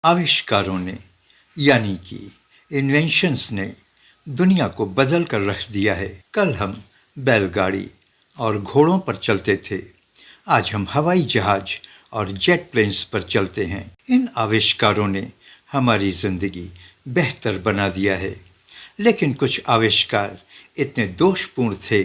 आविष्कारों ने यानी कि इन्वेंशंस ने दुनिया को बदल कर रख दिया है। कल हम बैलगाड़ी और घोड़ों पर चलते थे, आज हम हवाई जहाज और जेट प्लेन्स पर चलते हैं। इन आविष्कारों ने हमारी ज़िंदगी बेहतर बना दिया है, लेकिन कुछ आविष्कार इतने दोषपूर्ण थे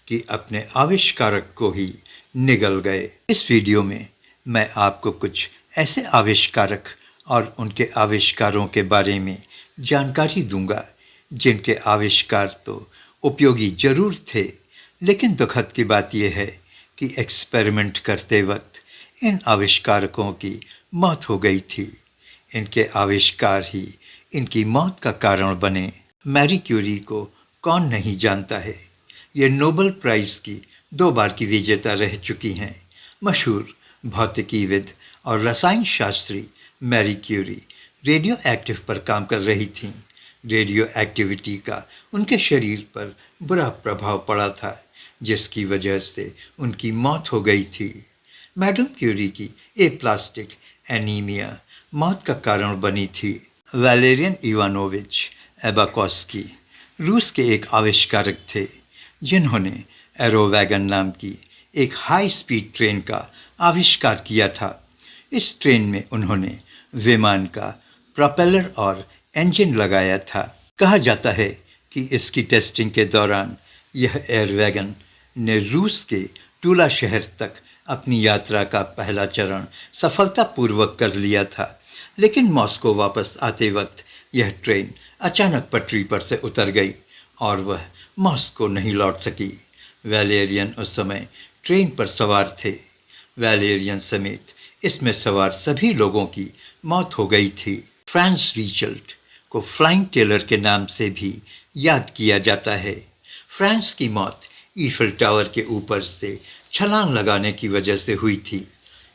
कि अपने आविष्कारक को ही निगल गए। इस वीडियो में मैं आपको कुछ ऐसे आविष्कारक और उनके आविष्कारों के बारे में जानकारी दूंगा जिनके आविष्कार तो उपयोगी जरूर थे, लेकिन दुखद की बात यह है कि एक्सपेरिमेंट करते वक्त इन आविष्कारकों की मौत हो गई थी। इनके आविष्कार ही इनकी मौत का कारण बने। मैरी क्यूरी को कौन नहीं जानता है। ये नोबेल प्राइज़ की 2 बार की विजेता रह चुकी हैं। मशहूर भौतिकीविद और रसायन शास्त्री मैरी क्यूरी रेडियो एक्टिव पर काम कर रही थीं। रेडियो एक्टिविटी का उनके शरीर पर बुरा प्रभाव पड़ा था, जिसकी वजह से उनकी मौत हो गई थी। मैडम क्यूरी की एप्लास्टिक एनीमिया मौत का कारण बनी थी। वैलेरियन इवानोविच एबाकोस्की रूस के एक आविष्कारक थे, जिन्होंने एरोवैगन नाम की एक हाई स्पीड ट्रेन का आविष्कार किया था। इस ट्रेन में उन्होंने विमान का प्रोपेलर और इंजन लगाया था। कहा जाता है कि इसकी टेस्टिंग के दौरान यह एयरवैगन ने रूस के टूला शहर तक अपनी यात्रा का पहला चरण सफलतापूर्वक कर लिया था, लेकिन मॉस्को वापस आते वक्त यह ट्रेन अचानक पटरी पर से उतर गई और वह मॉस्को नहीं लौट सकी। वैलेरियन उस समय ट्रेन पर सवार थे। वैलेरियन समेत इसमें सवार सभी लोगों की मौत हो गई थी। फ्रांस रीचल्ट को फ्लाइंग टेलर के नाम से भी याद किया जाता है। फ्रांस की मौत ईफिल टावर के ऊपर से छलांग लगाने की वजह से हुई थी।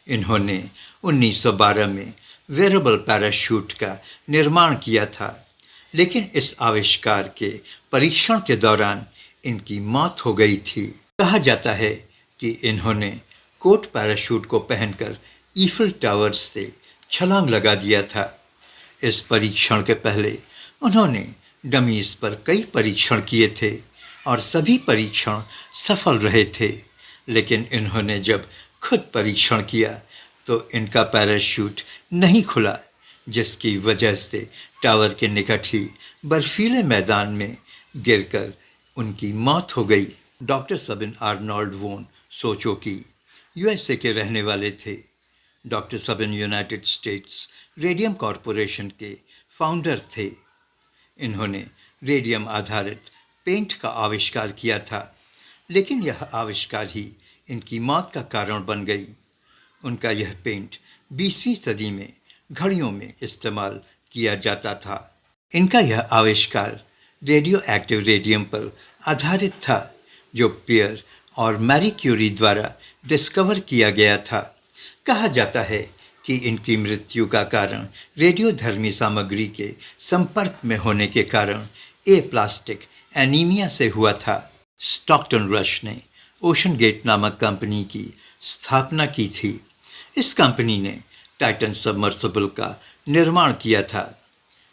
इन्होंने 1912 में वेरेबल पैराशूट का निर्माण किया था, लेकिन इस आविष्कार के परीक्षण के दौरान इनकी मौत हो गई थी। कहा जाता है कि इन्होंने कोट पैराशूट को पहनकर ईफिल टावर से छलांग लगा दिया था। इस परीक्षण के पहले उन्होंने डमीज पर कई परीक्षण किए थे और सभी परीक्षण सफल रहे थे, लेकिन इन्होंने जब खुद परीक्षण किया तो इनका पैराशूट नहीं खुला, जिसकी वजह से टावर के निकट ही बर्फीले मैदान में गिरकर उनकी मौत हो गई। डॉक्टर सबिन आर्नोल्ड वोन सोचोकी यूएसए के रहने वाले थे। Doctor Sabin United states radium corporation के फाउंडर थे। इन्होंने रेडियम आधारित पेंट का आविष्कार किया था, लेकिन यह आविष्कार ही इनकी मौत का कारण बन गई। उनका यह पेंट 20वीं सदी में घड़ियों में इस्तेमाल किया जाता था। इनका यह आविष्कार रेडियो एक्टिव रेडियम पर आधारित था, जो पियर और मैरी क्यूरी द्वारा डिस्कवर किया गया था। कहा जाता है कि इनकी मृत्यु का कारण रेडियोधर्मी सामग्री के संपर्क में होने के कारण एप्लास्टिक एनीमिया से हुआ था। स्टॉकटन रश ने ओशन गेट नामक कंपनी की स्थापना की थी। इस कंपनी ने टाइटन सबमर्सिबल का निर्माण किया था।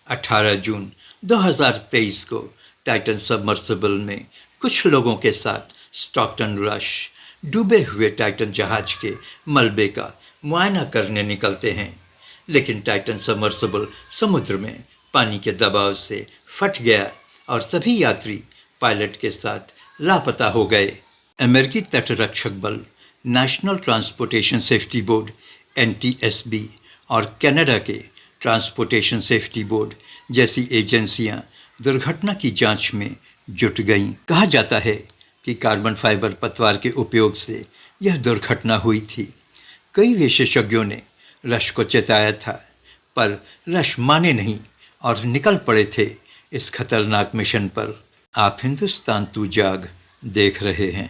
18 जून 2023 को टाइटन सबमर्सिबल में कुछ लोगों के साथ स्टॉकटन रश डूबे हुए टाइटन जहाज के मलबे का मुआयना करने निकलते हैं, लेकिन टाइटन सबमर्सिबल समुद्र में पानी के दबाव से फट गया और सभी यात्री पायलट के साथ लापता हो गए। अमेरिकी तटरक्षक बल, national transportation safety board (NTSB) और कनाडा के ट्रांसपोर्टेशन सेफ्टी बोर्ड जैसी एजेंसियां दुर्घटना की जांच में जुट गईं। कहा जाता है कि कार्बन फाइबर पतवार के उपयोग से यह दुर्घटना हुई थी। कई विशेषज्ञों ने रश को चेताया था, पर रश माने नहीं और निकल पड़े थे इस खतरनाक मिशन पर। आप हिंदुस्तान तू जाग देख रहे हैं।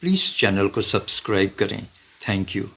प्लीज़ चैनल को सब्सक्राइब करें। Thank you.